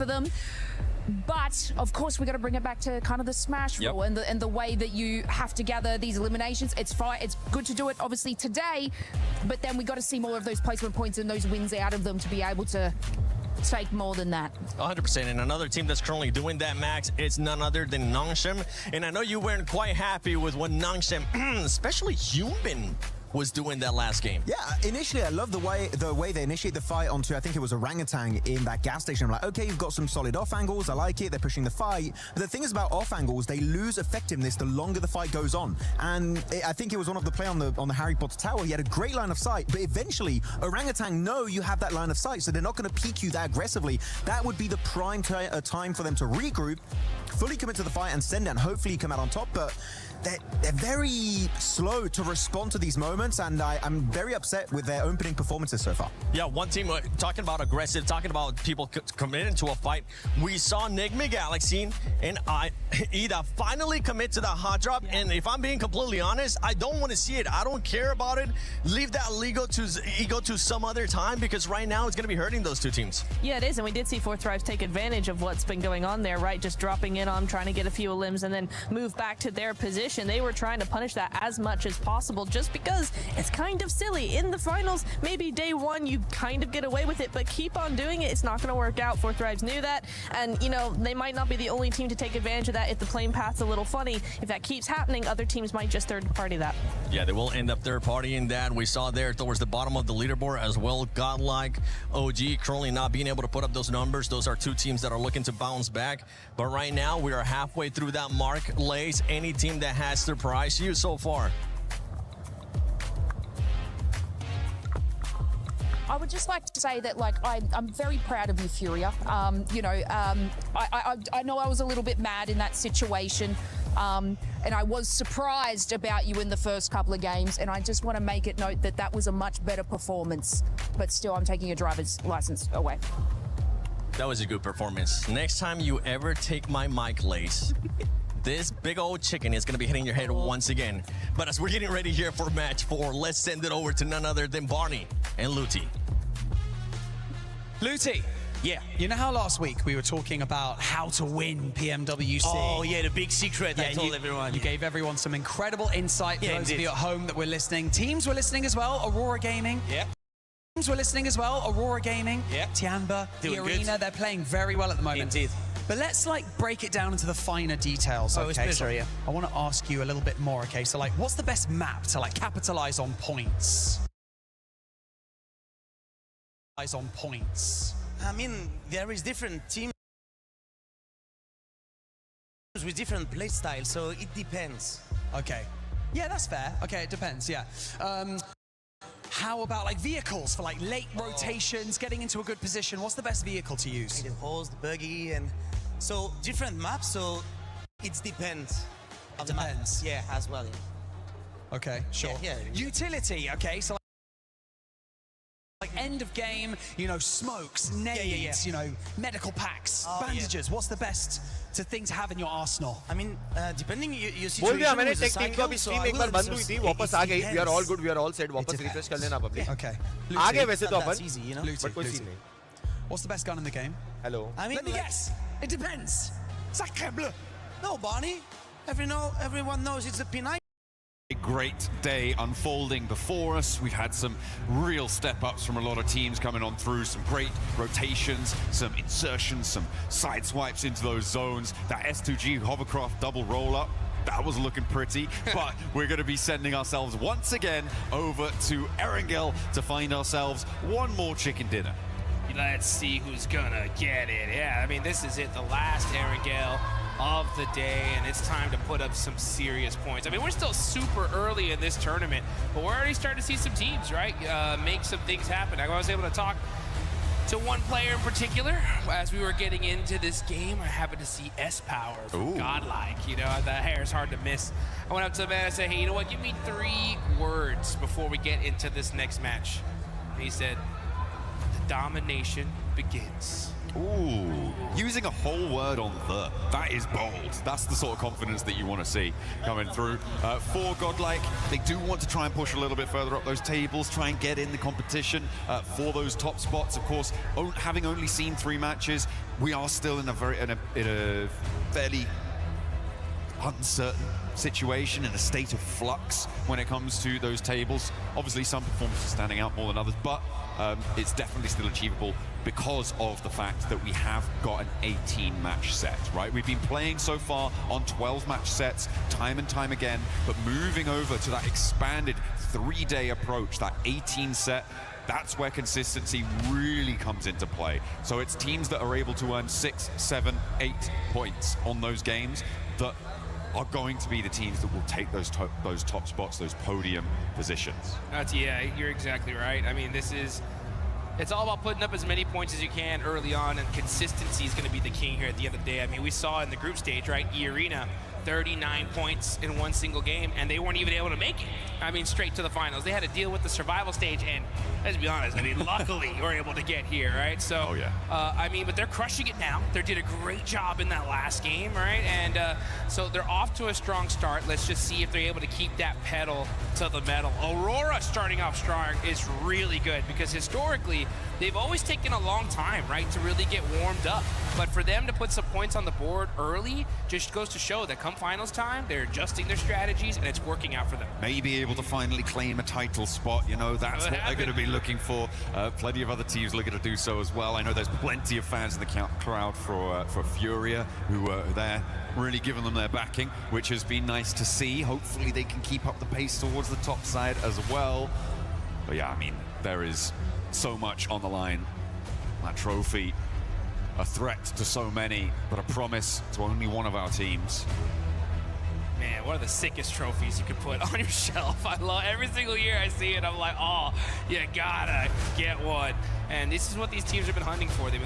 for them. But of course, we got to bring it back to kind of the smash rule and the way that you have to gather these eliminations. It's fine. It's good to do it, obviously, today. But then we got to see more of those placement points and those wins out of them to be able to take more than that. 100%. And another team that's currently doing that, Max, is none other than Nangshem. And I know you weren't quite happy with what Nangshem, especially Human, was doing that last game. Yeah, initially I love the way they initiate the fight onto, I think it was Orangutan in that gas station. I'm like, okay, you've got some solid off angles, I like it, they're pushing the fight. But the thing is about off angles, they lose effectiveness the longer the fight goes on. And I think it was one of the play on the Harry Potter tower, he had a great line of sight, but eventually Orangutan know you have that line of sight, so they're not going to peek you that aggressively. That would be the prime time for them to regroup, fully commit to the fight and send it, and hopefully come out on top. But they're very slow to respond to these moments, and I'm very upset with their opening performances so far. Yeah, one team talking about aggressive, talking about people committing to a fight. We saw Nigma Galaxy and Ida finally commit to the hot drop, and if I'm being completely honest, I don't want to see it. I don't care about it. Leave that ego to some other time, because right now it's going to be hurting those two teams. Yeah, it is, and we did see Fourth Thrives take advantage of what's been going on there, right? Just dropping in on, trying to get a few limbs and then move back to their position. They were trying to punish that as much as possible, just because it's kind of silly. In the finals, maybe day one you kind of get away with it, but keep on doing it, it's not going to work out. Fourth Thrives knew that, and you know, they might not be the only team to take advantage of that if the playing path's a little funny. If that keeps happening, other teams might just third party that. Yeah, they will end up third partying that. We saw there towards the bottom of the leaderboard as well. Godlike, OG currently not being able to put up those numbers. Those are two teams that are looking to bounce back, but right now we are halfway through that mark. Lace, any team that has surprised you so far? I would just like to say that, like, I'm very proud of you, Furia. You know, I know I was a little bit mad in that situation, and I was surprised about you in the first couple of games, and I just want to make it note that that was a much better performance, but still I'm taking a driver's license away. That was a good performance. Next time you ever take my mic, Lace, this big old chicken is going to be hitting your head once again. But as we're getting ready here for match 4, let's send it over to none other than Barney and Luti. Luti, yeah. You know how last week we were talking about how to win PMWC? Oh, yeah, the big secret I told everyone. You gave everyone some incredible insight for those of you at home that were listening. Teams were listening as well, Aurora Gaming. Yeah. Teams were listening as well, Aurora Gaming. Yeah. Tianba, the Arena, they're playing very well at the moment. Indeed. But let's like break it down into the finer details, okay? It's better, so yeah. I want to ask you a little bit more, okay? So like, what's the best map to like capitalize on points? I mean, there is different teams with different play styles, so it depends. Okay. Yeah, that's fair. Okay, it depends, yeah. How about like vehicles for like late rotations, getting into a good position? What's the best vehicle to use? The horse, the buggy, and so different maps, so it depends. It depends. Yeah, as well. Yeah. Okay, sure. Yeah. Utility, okay, so like end of game, you know, smokes, nades, you know, medical packs, bandages. What's the best thing to have in your arsenal? I mean, depending your situation. मैंने tech team को अभी stream एक बार बंद हुई थी, वापस आ गई. We are all good, we are all set. वापस रिफ्रेश कर लेना पब्लिक. Okay. आ गए वैसे तो अपन. But कोई सीन नहीं. What's the best gun in the game? Hello. I mean, let me guess. It depends. Sacre bleu. No, Barney. Everyone knows it's a P9. A great day unfolding before us. We've had some real step-ups from a lot of teams coming on through, some great rotations, some insertions, some side swipes into those zones. That S2G hovercraft double roll-up, that was looking pretty, but we're going to be sending ourselves once again over to Erangel to find ourselves one more chicken dinner. Let's see who's gonna get it. Yeah, I mean, this is it, the last Erangel of the day, and it's time to put up some serious points. I mean, we're still super early in this tournament, but we're already starting to see some teams, right, make some things happen. I was able to talk to one player in particular as we were getting into this game. I happened to see S-Power from Godlike. You know, the hair is hard to miss. I went up to the man and said, hey, you know what, give me 3 words before we get into this next match. And he said, the domination begins. Ooh. using a whole word on the. That is bold. That's the sort of confidence that you want to see coming through. For Godlike, they do want to try and push a little bit further up those tables, try and get in the competition for those top spots. Of course, having only seen 3 matches, we are still in a fairly uncertain situation, in a state of flux when it comes to those tables. Obviously, some performances standing out more than others, but it's definitely still achievable because of the fact that we have got an 18-match set, right? We've been playing so far on 12-match sets time and time again, but moving over to that expanded 3-day approach, that 18 set, that's where consistency really comes into play. So it's teams that are able to earn 6, 7, 8 points on those games that are going to be the teams that will take those top spots, those podium positions. Yeah, you're exactly right. I mean, it's all about putting up as many points as you can early on, and consistency is going to be the king here at the end of the day. I mean, we saw in the group stage, right, E-Arena, 39 points in one single game, and they weren't even able to make it. I mean, straight to the finals. They had to deal with the survival stage, and let's be honest, I mean, luckily we're able to get here, right? So, oh, yeah. I mean, but they're crushing it now. They did a great job in that last game, right? And so they're off to a strong start. Let's just see if they're able to keep that pedal to the metal. Aurora starting off strong is really good, because historically, they've always taken a long time, right, to really get warmed up. But for them to put some points on the board early just goes to show that come finals time, they're adjusting their strategies, and it's working out for them. Maybe able to finally claim a title spot, you know, that's what they're going to be looking for. Plenty of other teams looking to do so as well. I know there's plenty of fans in the crowd for Furia who are there, really giving them their backing, which has been nice to see. Hopefully they can keep up the pace towards the top side as well. But yeah, I mean, there is so much on the line. That trophy, a threat to so many, but a promise to only one of our teams. Man, one of the sickest trophies you could put on your shelf. I love every single year I see it. I'm like, oh, you gotta get one. And this is what these teams have been hunting for. They've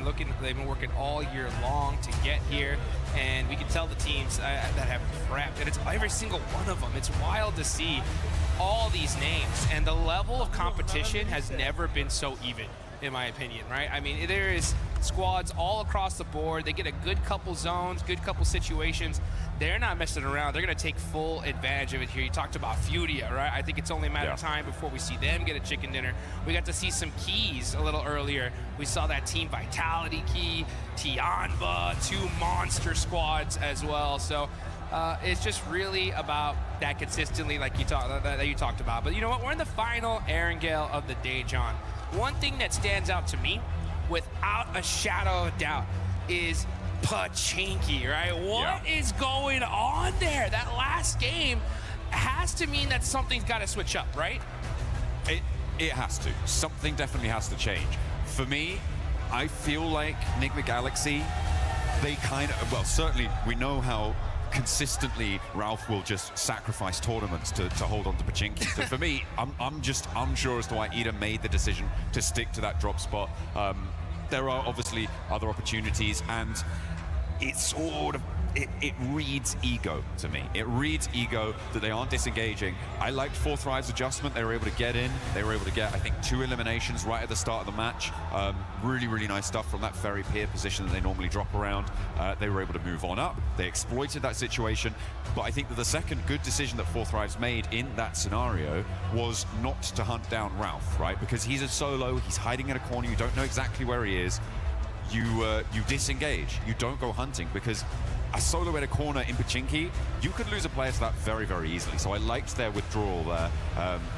been working all year long to get here. And we can tell the teams that have prepped, and it's every single one of them. It's wild to see all these names, and the level of competition has never been so even, in my opinion, right? I mean, there is squads all across the board. They get a good couple zones, good couple situations. They're not messing around. They're going to take full advantage of it here. You talked about Furia, right? I think it's only a matter of time before we see them get a chicken dinner. We got to see some keys a little earlier. We saw that Team Vitality key, Tianba, 2 monster squads as well. So it's just really about that consistently, like you talked about. But you know what? We're in the final Erangel of the day, John. One thing that stands out to me, without a shadow of doubt, is Pachinki, right? What is going on there? That last game has to mean that something's got to switch up, right? It has to. Something definitely has to change. For me, I feel like Enigma Galaxy, they kind of, well, certainly we know how consistently Ralph will just sacrifice tournaments to hold on to Pachinki. So for me, I'm just unsure as to why Ida made the decision to stick to that drop spot. There are obviously other opportunities, and it's sort of, it reads ego to me. It reads ego that they aren't disengaging. I liked Fourth Ride's adjustment. They were able to get in. They were able to get, I think, 2 eliminations right at the start of the match. Really, really nice stuff from that very peer position that they normally drop around. They were able to move on up. They exploited that situation. But I think that the second good decision that Fourth Ride's made in that scenario was not to hunt down Ralph, right? Because he's a solo. He's hiding in a corner. You don't know exactly where he is. You disengage. You don't go hunting, because a solo in a corner in Pachinki, you could lose a player to that very, very easily. So I liked their withdrawal there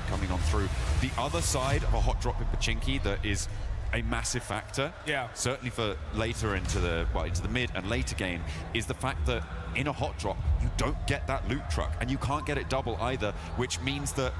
coming on through. The other side of a hot drop in Pachinki that is a massive factor, certainly for later into the mid and later game, is the fact that in a hot drop, you don't get that loot truck, and you can't get it double either, which means that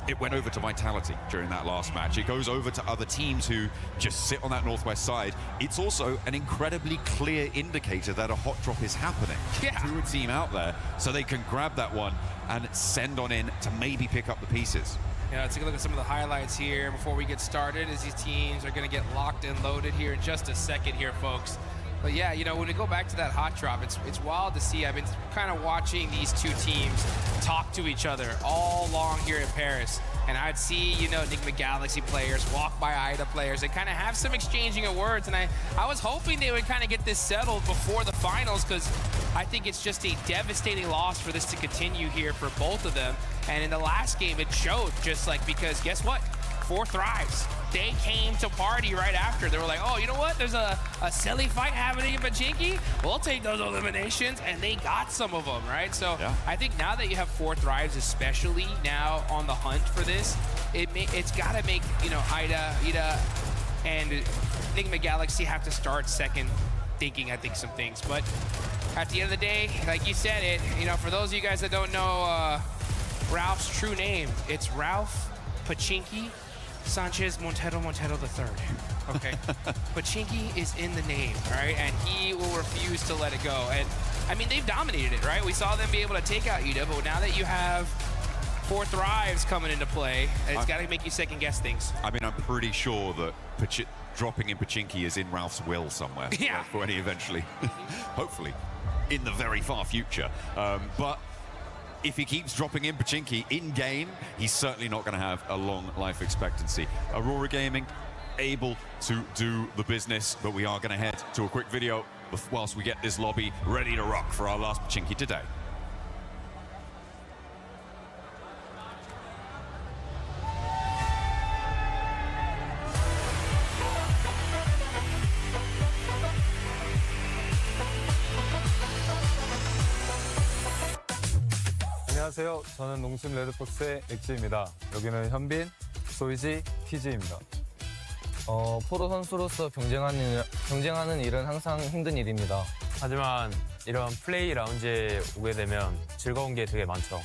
it went over to Vitality during that last match. It goes over to other teams who just sit on that northwest side. It's also an incredibly clear indicator that a hot drop is happening to a team out there, so they can grab that one and send on in to maybe pick up the pieces. Yeah, let's take a look at some of the highlights here before we get started, as these teams are going to get locked and loaded here in just a second here, folks. But yeah, you know, when we go back to that hot drop, it's wild to see. I've been kind of watching these two teams talk to each other all along here in Paris. and I'd see, you know, Enigma Galaxy players walk by IDA players and kind of have some exchanging of words, and I was hoping they would kind of get this settled before the finals, because I think it's just a devastating loss for this to continue here for both of them. And in the last game, it showed, just like, because guess what? 4 Thrives. They came to party right after. They were like, oh, you know what? There's a silly fight happening in Pachinki. We'll take those eliminations, and they got some of them, right? So yeah. I think now that you have 4 Thrives, especially now on the hunt for this, it's got to make, you know, IDA and Enigma Galaxy have to start second thinking, I think, some things. But at the end of the day, like you said it, you know, for those of you guys that don't know Ralph's true name, it's Ralph Pachinki Sanchez Montero III. Okay. Pachinki is in the name, all right? And he will refuse to let it go. And I mean, they've dominated it, right? We saw them be able to take out Ida, but now that you have 4 Thrives coming into play, it's got to make you second guess things. I mean, I'm pretty sure that dropping in Pachinki is in Ralph's will somewhere. Yeah. For when he eventually, hopefully, in the very far future. But if he keeps dropping in Pachinki in-game, he's certainly not going to have a long life expectancy. Aurora Gaming able to do the business, but we are going to head to a quick video whilst we get this lobby ready to rock for our last Pachinki today. 안녕하세요. 저는 농심 레드폭스의 엑지입니다. 여기는 현빈, 소이지, TG입니다. 프로 선수로서 경쟁하는 일은 항상 힘든 일입니다. 하지만 이런 플레이 라운지에 오게 되면 즐거운 게 되게 많죠.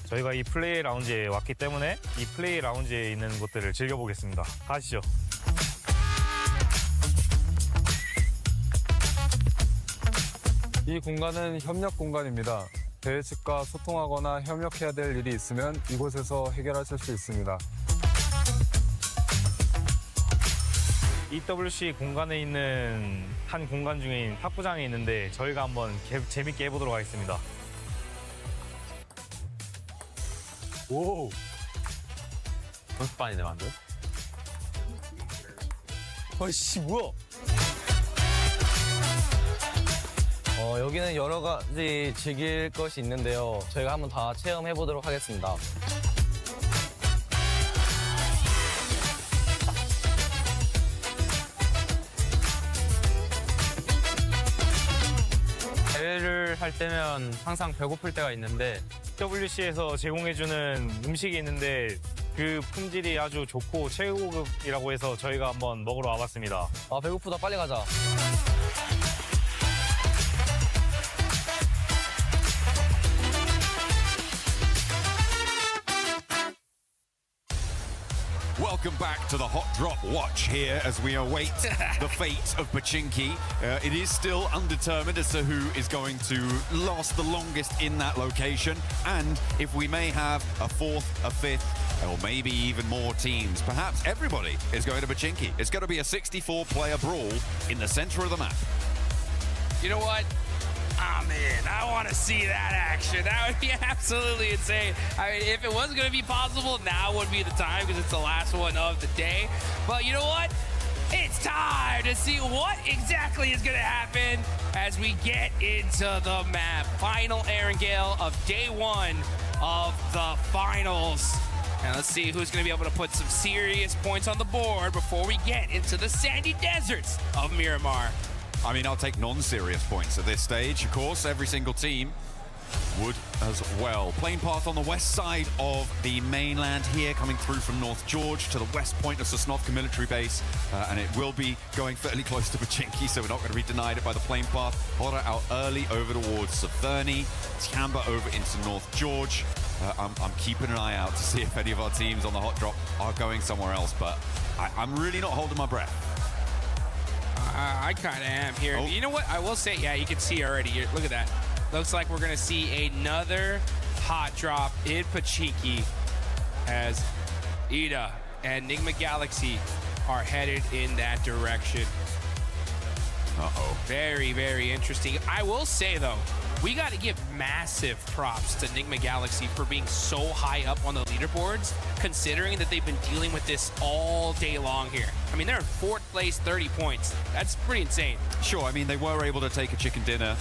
저희가 이 플레이 라운지에 왔기 때문에 이 플레이 라운지에 있는 것들을 즐겨보겠습니다. 가시죠. 이 공간은 협력 공간입니다. 대회 측과 소통하거나 협력해야 될 일이 있으면 이곳에서 해결하실 수 있습니다. EWC 공간에 있는 한 공간 중인 탁구장이 있는데 저희가 한번 재밌게 해보도록 하겠습니다. 오! 연습반이네, 완전. 어이씨, 뭐야? 여기는 여러 가지 즐길 것이 있는데요. 저희가 한번 다 체험해 보도록 하겠습니다. 대회를 할 때면 항상 배고플 때가 있는데 EWC에서 제공해주는 음식이 있는데 그 품질이 아주 좋고 최고급이라고 해서 저희가 한번 먹으러 와봤습니다. 아, 배고프다. 빨리 가자. Welcome back to the Hot Drop Watch here as we await the fate of Pachinki. It is still undetermined as to who is going to last the longest in that location, and if we may have a 4th, a 5th, or maybe even more teams. Perhaps everybody is going to Pachinki. It's going to be a 64-player brawl in the center of the map. You know what? Ah, man, I want to see that action. That would be absolutely insane. I mean, if it was going to be possible, now would be the time because it's the last one of the day. But you know what? It's time to see what exactly is going to happen as we get into the map. Final Erangel of day 1 of the finals. And let's see who's going to be able to put some serious points on the board before we get into the sandy deserts of Miramar. I mean, I'll take non-serious points at this stage, of course. Every single team would as well. Plane path on the west side of the mainland here, coming through from North George to the west point of Sosnovka military base. And it will be going fairly close to Pachinki, so we're not going to be denied it by the plane path. Hora out early over towards Severny. Tiamba over into North George. I'm keeping an eye out to see if any of our teams on the hot drop are going somewhere else, but I'm really not holding my breath. I kind of am here. Oh. You know what? I will say, yeah, you can see already. Look at that. Looks like we're going to see another hot drop in Pachinki as Ida and Enigma Galaxy are headed in that direction. Uh-oh. Very, very interesting. I will say, though, we got to give massive props to Enigma Galaxy for being so high up on the leaderboards, considering that they've been dealing with this all day long here. I mean, they're in 4th place, 30 points. That's pretty insane. Sure, I mean, they were able to take a chicken dinner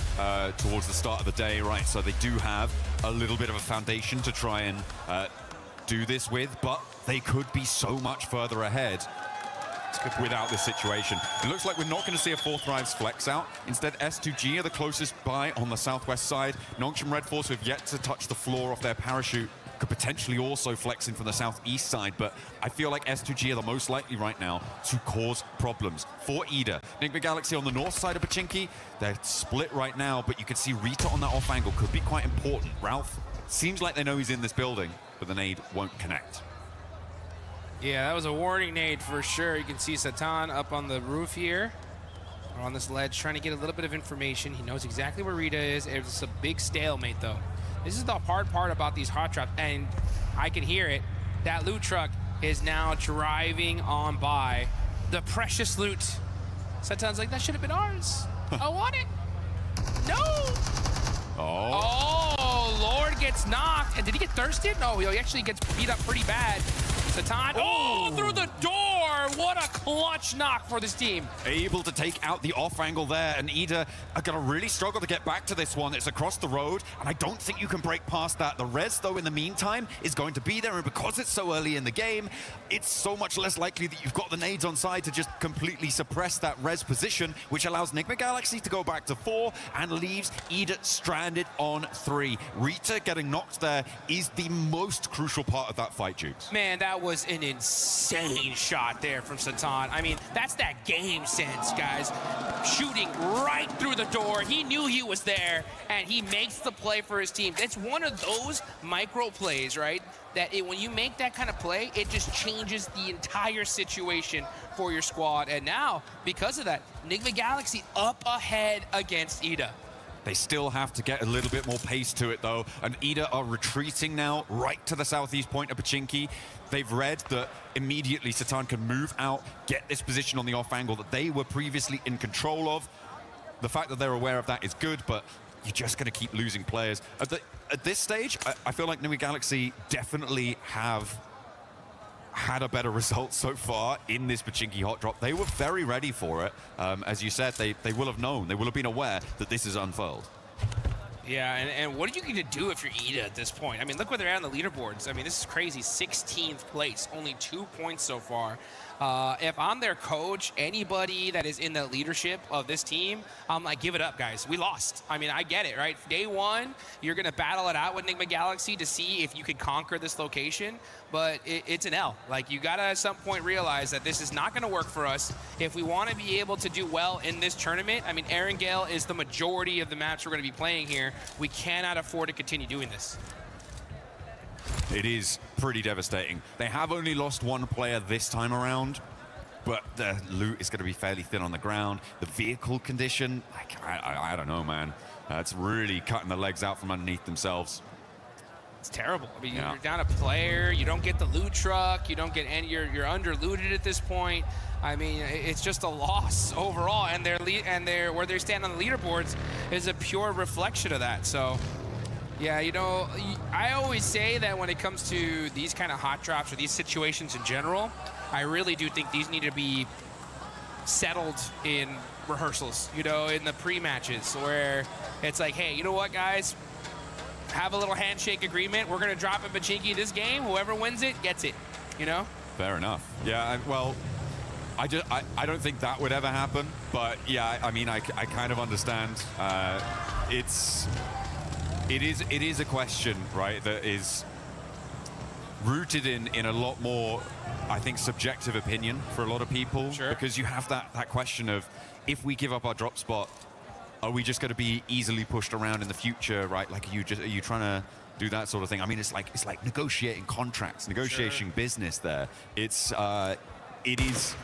towards the start of the day, right? So they do have a little bit of a foundation to try and do this with, but they could be so much further ahead without this situation. It looks like we're not going to see a 4th Thrives flex out. Instead, S2G are the closest by on the southwest side. Nongshim Red Force, who have yet to touch the floor off their parachute, could potentially also flex in from the southeast side, but I feel like S2G are the most likely right now to cause problems for Ida. Enigma Galaxy on the north side of Pachinki, they're split right now, but you can see Rita on that off angle could be quite important. Ralph seems like they know he's in this building, but the nade won't connect. Yeah, that was a warning nade for sure. You can see Satan up on the roof here, or on this ledge, trying to get a little bit of information. He knows exactly where Rita is. It's a big stalemate, though. This is the hard part about these hot drops, and I can hear it. That loot truck is now driving on by. The precious loot. Satan's like, that should have been ours. I want it. No! Oh, Lord gets knocked. And did he get thirsted? No, he actually gets beat up pretty bad. Satan, through the door! What a clutch knock for this team. Able to take out the off angle there, and Ida are going to really struggle to get back to this one. It's across the road, and I don't think you can break past that. The res, though, in the meantime, is going to be there, and because it's so early in the game, it's so much less likely that you've got the nades on side to just completely suppress that res position, which allows Enigma Galaxy to go back to 4 and leaves Ida stranded on 3. Rita getting knocked there is the most crucial part of that fight, Jukes. Man, that was an insane shot there from Satan. I mean, that's that game sense, guys. Shooting right through the door. He knew he was there, and he makes the play for his team. It's one of those micro plays, right? That when you make that kind of play, it just changes the entire situation for your squad. And now, because of that, Enigma Galaxy up ahead against Ida. They still have to get a little bit more pace to it, though, and Ida are retreating now right to the southeast point of Pachinki. They've read that immediately Satan can move out, get this position on the off angle that they were previously in control of. The fact that they're aware of that is good, but you're just going to keep losing players. At this stage, I feel like Enigma Galaxy definitely have had a better result so far in this Pachinki hot drop. They were very ready for it. As you said, they will have known, they will have been aware that this is unfurled. Yeah, and what are you going to do if you're Ida at this point? I mean, look where they're at on the leaderboards. I mean, this is crazy. 16th place, only 2 points so far. If I'm their coach, anybody that is in the leadership of this team, I'm like, give it up, guys. We lost. I mean, I get it, right? Day one, you're going to battle it out with Enigma Galaxy to see if you can conquer this location, but it's an L. Like, you got to at some point realize that this is not going to work for us. If we want to be able to do well in this tournament, I mean, Erangel is the majority of the maps we're going to be playing here. We cannot afford to continue doing this. It is pretty devastating. They have only lost 1 player this time around, but the loot is going to be fairly thin on the ground. The vehicle condition, like, I don't know, man. It's really cutting the legs out from underneath themselves. It's terrible. I mean, you're down a player, you don't get the loot truck, you don't get any, you're under-looted at this point. I mean, it's just a loss overall, and where they stand on the leaderboards is a pure reflection of that. So, yeah, you know, I always say that when it comes to these kind of hot drops or these situations in general, I really do think these need to be settled in rehearsals, you know, in the pre-matches, where it's like, hey, you know what, guys? Have a little handshake agreement. We're going to drop in Pachinki this game. Whoever wins it gets it, you know? Fair enough. Yeah, well, I don't think that would ever happen, but yeah, I mean, I kind of understand. It is a question, right, that is rooted in a lot more, I think, subjective opinion for a lot of people. Sure. Because you have that question of, if we give up our drop spot, are we just going to be easily pushed around in the future, right? Like, are you trying to do that sort of thing? I mean, it's like negotiating contracts, negotiating business there. It is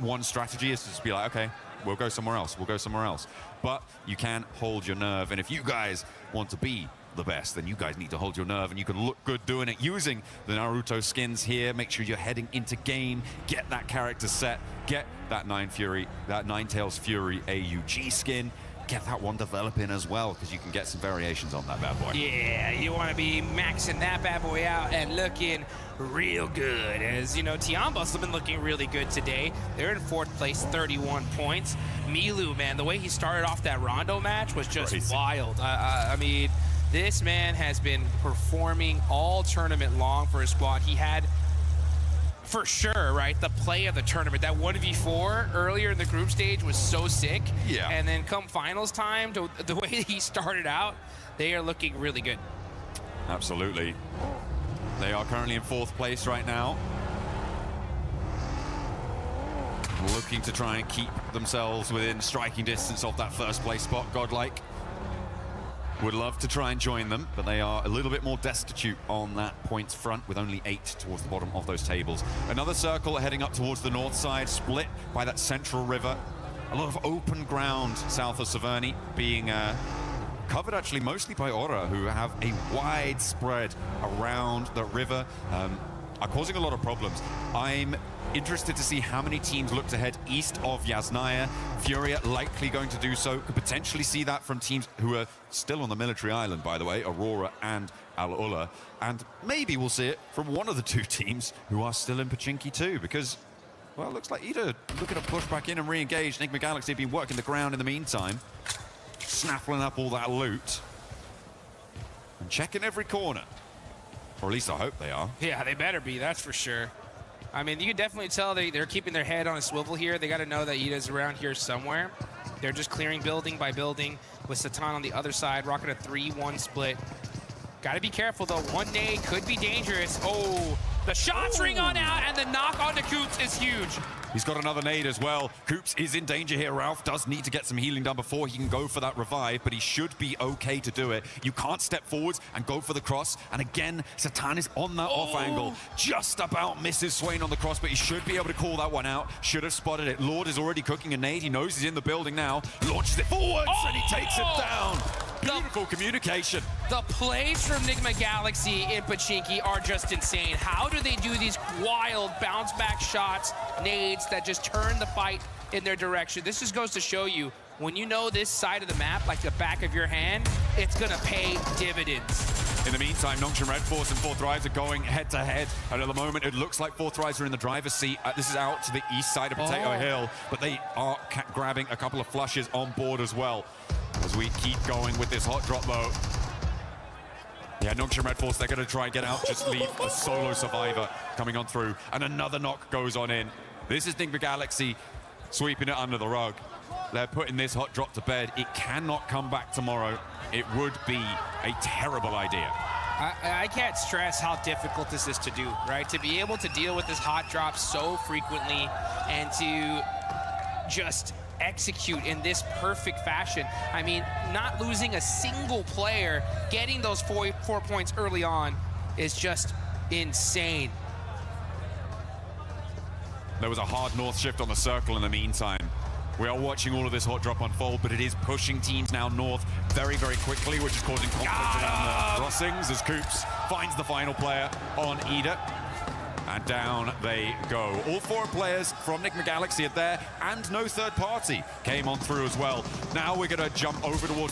one strategy is to just be like, okay, we'll go somewhere else. We'll go somewhere else. But you can hold your nerve. And if you guys want to be the best, then you guys need to hold your nerve, and you can look good doing it using the Naruto skins here. Make sure you're heading into game, get that character set, get that Ninetales Fury AUG skin, get that one developing as well, because you can get some variations on that bad boy. Yeah, you want to be maxing that bad boy out and looking real good. As you know, Tiambas have been looking really good today. They're in 4th place, 31 points. Milu, man, the way he started off that Rondo match was just crazy. Wild. I mean, this man has been performing all tournament long for his squad. He had, for sure, right, the play of the tournament. That 1v4 earlier in the group stage was so sick. Yeah. And then come finals time, the way he started out, they are looking really good. Absolutely. They are currently in 4th place right now. Looking to try and keep themselves within striking distance of that 1st place spot. Godlike would love to try and join them, but they are a little bit more destitute on that points front, with only 8 towards the bottom of those tables. Another circle heading up towards the north side, split by that central river. A lot of open ground south of Severny, being covered actually mostly by Aura, who have a wide spread around the river, are causing a lot of problems. I'm interested to see how many teams look to head east of Yasnaya. Furia likely going to do so. Could potentially see that from teams who are still on the military island, by the way, Aurora and Al-Ula. And maybe we'll see it from one of the 2 teams who are still in Pochinki too, because, well, it looks like Ida looking to push back in and re-engage. Enigma Galaxy have been working the ground in the meantime, snaffling up all that loot and checking every corner. Or at least I hope they are. Yeah, they better be, that's for sure. I mean, you can definitely tell they're keeping their head on a swivel here. They got to know that Ida's around here somewhere. They're just clearing building by building with Satan on the other side, rocking a 3-1 split. Got to be careful, though. One day could be dangerous. Oh, the shots ring on out, and the knock onto Coops is huge. He's got another nade as well. Coops is in danger here. Ralph does need to get some healing done before he can go for that revive, but he should be okay to do it. You can't step forwards and go for the cross. And again, Satan is on that off angle. Just about misses Swain on the cross, but he should be able to call that one out. Should have spotted it. Lord is already cooking a nade. He knows he's in the building now. Launches it forwards, and he takes it down. Beautiful communication. The plays from Enigma Galaxy in Pochinki are just insane. How do they do these wild bounce back shots, nades that just turn the fight in their direction? This just goes to show you, when you know this side of the map like the back of your hand, it's gonna pay dividends. In the meantime, Nongshim Red Force and 4th Rise are going head-to-head. And at the moment, it looks like 4th Rise are in the driver's seat. This is out to the east side of Potato Hill, but they are grabbing a couple of flushes on board as well. As we keep going with this hot drop, though. Yeah, Nongshim Red Force, they're going to try and get out, just leave a solo survivor coming on through. And another knock goes on in. This is Enigma Galaxy sweeping it under the rug. They're putting this hot drop to bed. It cannot come back tomorrow. It would be a terrible idea. I can't stress how difficult this is to do, right? To be able to deal with this hot drop so frequently and to just execute in this perfect fashion. I mean, not losing a single player, getting those four points early on is just insane. There was a hard north shift on the circle in the meantime. We are watching all of this hot drop unfold, but it is pushing teams now north very, very quickly, which is causing conflict around the crossings as Coops finds the final player on Ida. And down they go. All 4 players from Enigma Galaxy are there, and no third party came on through as well. Now we're going to jump over towards